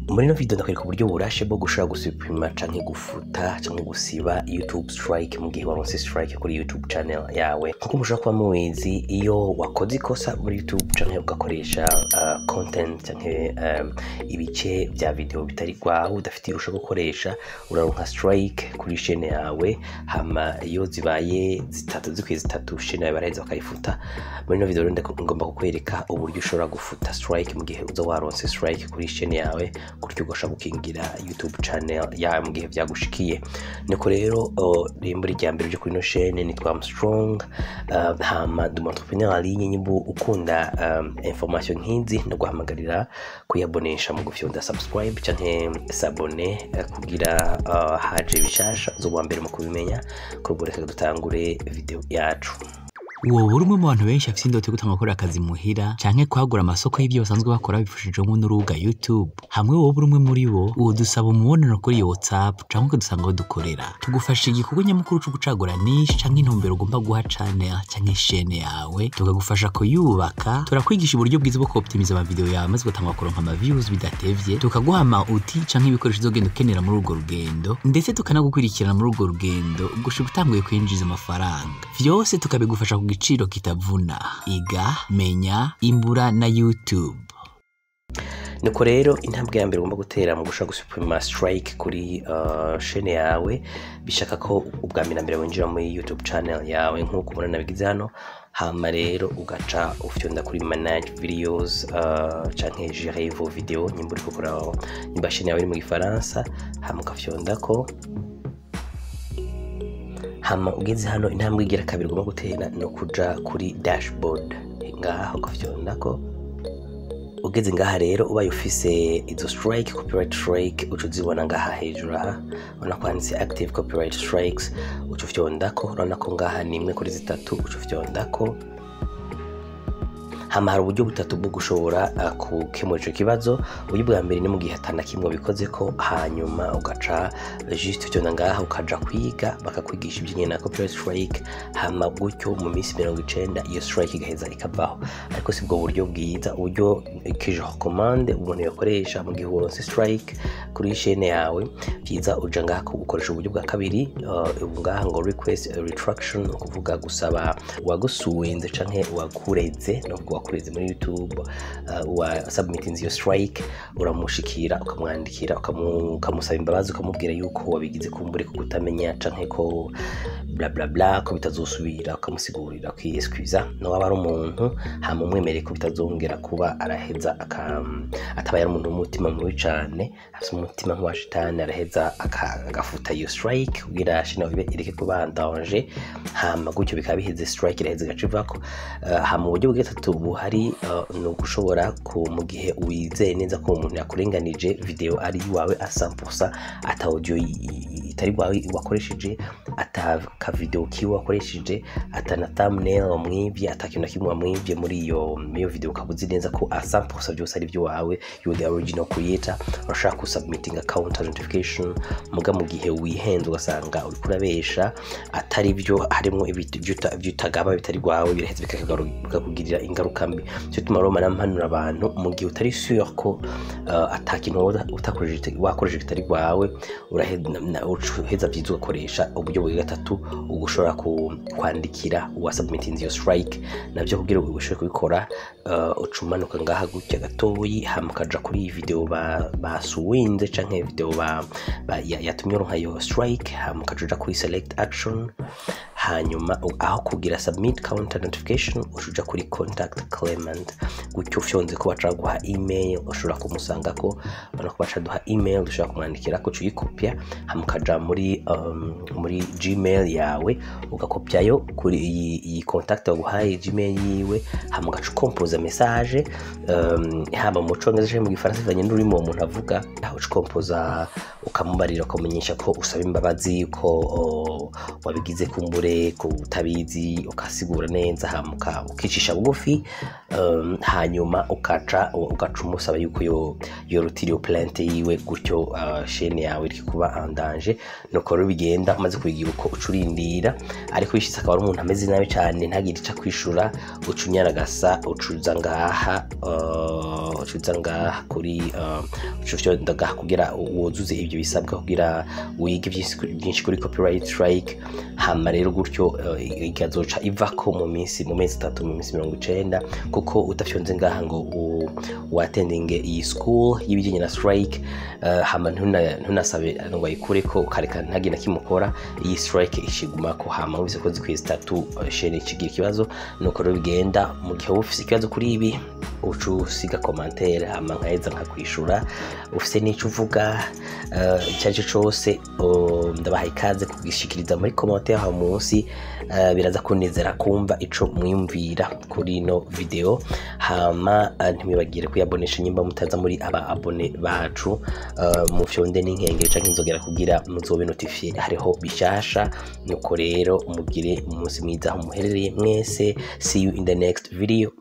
Muri no video ndakwereka uburyo burashe bwo gushobora gusupprima canke gufuta canke gusiba YouTube strike mu gihe waronse strike kuri YouTube channel yawe. Kuko mushobora kuba mubizi iyo wakoze ikosa muri YouTube canke ugakoresha content canke ibice bya video bitari kwawe udafitiye urusha gukoresha uraronka strike kuri chaîne yawe, hama iyo zibaye zitatu chaîne yawe baraheza bakayifuta. Muri no video ngomba kukwereka uburyo ushobora gufuta strike mu gihe uza waronse strike kuri chaîne yawe kuryo ugosha gukingira YouTube channel ya mu gihe byagushikiye. Niko rero muri ryambere ryo kuri no chaîne nitwa Strong, hama du entrepreneur en ligne nyimbu ukunda information nk'izi no guhamagarira kuyabonesha mu gufyonda subscribe canke s'abonner kugira haje bishasha zo bwa mbere mu kubimenya ko reka dutangure video yacu. Wowe urumwe mu bantu benshi afite indoto yo gutanga gukora akazi muhira canke kwagura amasoko y'ibyo basanzwe bakora bifashijemo n'urubuga YouTube. Hamwe wowe urumwe muri bo udusaba umubonano kuri WhatsApp canke dusanga aho dukorera. Tugufasha igikorwa nyamukuru cyo gucagura niche canke intumbero ugomba guha channel canke chaîne yawe, tukagufasha kuyubaka. Turakwigisha uburyo bwiza bwo optimiza ama video yawe maze gutanga kuronka ama views bidatevye. Tukaguha ama outil canke ibikoresho uzogenda ukenera muri urwo rugendo, ndetse tukanagukurikirana muri urwo rugendo gushika utanguye kwinjiza amafaranga. Vyose tukabigufasha igiciro kitavuna. Iga, menya, imbura na YouTube. Niko rero intambwe ya mbere ugomba gutera mu gushaka gusupprima strike kuri chaîne yawe, bishaka ko ubwa mbere winjira muri YouTube channel yawe nkuko ubona nabigize hano. Hama rero ugaca ufyonda kuri manage videos canke gérer vos vidéos nyimba uri gukora nyimba chaîne yawe iri mu Gifaransa, hama ukafyonda ko. Hama ugeze hano intambwe igira kabiri ugomba gutera no kuja kuri dashboard, ngaho ukafyonda ko. Ugeze ngaha rero ubaye ufise izo strike, copyright strike ucuzibona ngaha hejuru aha ubona ko handitse active copyright strikes, ucufyonda ko. Urabona ko ngaha ni imwe kuri zitatu, ucufyonda ko. Hama hari uburyo butatu bwo gushobora gukemura ico kibazo. Uburyo bwa mbere ni mu gihe atana kimwe bikoze ko, hanyuma ugaca just ufyonda ngaha ukaja kwiga bakakwigisha ibyo na copyright strike, hama gutyo mu minsi 90 iyo strike igaheza ikavaho. Ariko sibwo buryo bwiza, uburyo kije recommande umuntu yakoresha mu gihe uronse strike kuri chaîne yawe, byiza uja ngaha ukoresha uburyo bwa kabiri ngaha ngo request a retraction, kuvuga gusaba wagusuwenze canke wakureze no wakureze muri YouTube wa submitting your strike, uramushikira ukamwandikira ukamusaba imbabazi ukamubwira yuko wabigize kumbure ko kutamenya canke ko bla bla bla ko bitazosubira, ukamusigurira kwiyesquiza no waba ari umuntu hama umwemereye ko bitazongera kuba araheza atabaye umuntu w'umutima mubi cane, afite umutima nk'uwashitani, araheza agafuta iyo strike kugira shina bibe ireke kuba danger. Hama gutyo bikaba biheze strike iraheze gacivako. Hama uburyo bw'gatatu buhari no gushobora mu gihe wizeye neza ko umuntu yakurenganije video ari wawe 100%, ata audio itari wawe wakoresheje, ata ka video kiwe wakoresheje, ata na thumbnail wamwivye, ata kintu kimwe wamwivye muri iyo video, ukabuzi neza ko 100% byose ari byo wawe, you the original creator. Urashaka ku submitting account notification muga mu gihe wihenze ugasanga uri kurabesha atari byo, harimo ibitagaba bitari wawe, biraheze bikakugirira ingaruka mbi. Cyo tumaroma nampanura abantu mu gihe utari sure ko atakintu utakoresheje wakoresheje kitari wawe, uraheza byiza ugakoresha uburyo bwa gatatu ugushobora kwandikira wa submitting your strike, nabyo kugira ngo ubashe kubikora. Ucumanuka ngaha gutya gatoyi, hamukaja kuri video basuwinze canke video yatumye uronka yo strike, hamukaja kuri select action, hanyuma aho kugira submit counter notification ushuja kuri contact claimant. Gutyo ufyonze ko bacaguha email ushobora kumusanga ko banako bacaduha email ushobora kumwandikira ko cuyikopya, hamukaja muri Gmail yawe ugakopyayo kuri iyi contact waguhaye Gmail yiwe, hamugaca compose message haba mu Congereza mu Gifaransa bivanye n'urimo umuntu avuga, aho ukompoza ukamubarira kumenyesha ko usaba imbabazi ko wabigize kumbure kumbure kutabizi ukasigura neza hama ukicisha bugufi, hanyuma ugaca umusaba yuko yorutira plante yiwe gutyo chaîne yawe iri kuba en danger. Nuko rero bigenda umaze kubigira uko ucurindira, ariko bishitse akaba ari umuntu ameze nabi cyane ntagire ica kwishura, ucunyaragasa ucuza ngaha kuri ucufyo ndaga kugira wozuze ibyo bisabwa kugira wige byinshi kuri copyright strike. Hama rero gutyo ikazoca ivako mu mezi 3 mu minsi 90, kuko utafyonze ngaha ngo watendinge iyi school y'ibijyanye na strike. Hama ntunasabe ngo ayikure ko kareka ntagina kimukora, iyi strike ishiguma ko hama ubise ko zikwezi 3 shene ikigira ikibazo. Nuko rero bigenda mu gihe ufise ikibazo kuri ibi ucusiga commentaire, hama nkaheza nkakwishura. Ufise n'icyo uvuga icyaje cyose ndabaha ikaze kugishikiriza muri commentaire aho munsi. Biraza kunezera kumva ico mwiyumvira kuri no video. Hama ntimwibagire kuyabonesha nyimba mutaza muri aba abone bacu, mu fyonde n'inkengere canke inzogera kugira muzobe notifier hariho bishasha. Nuko rero mugire umunsi mwiza aho muherereye mwese. See you in the next video.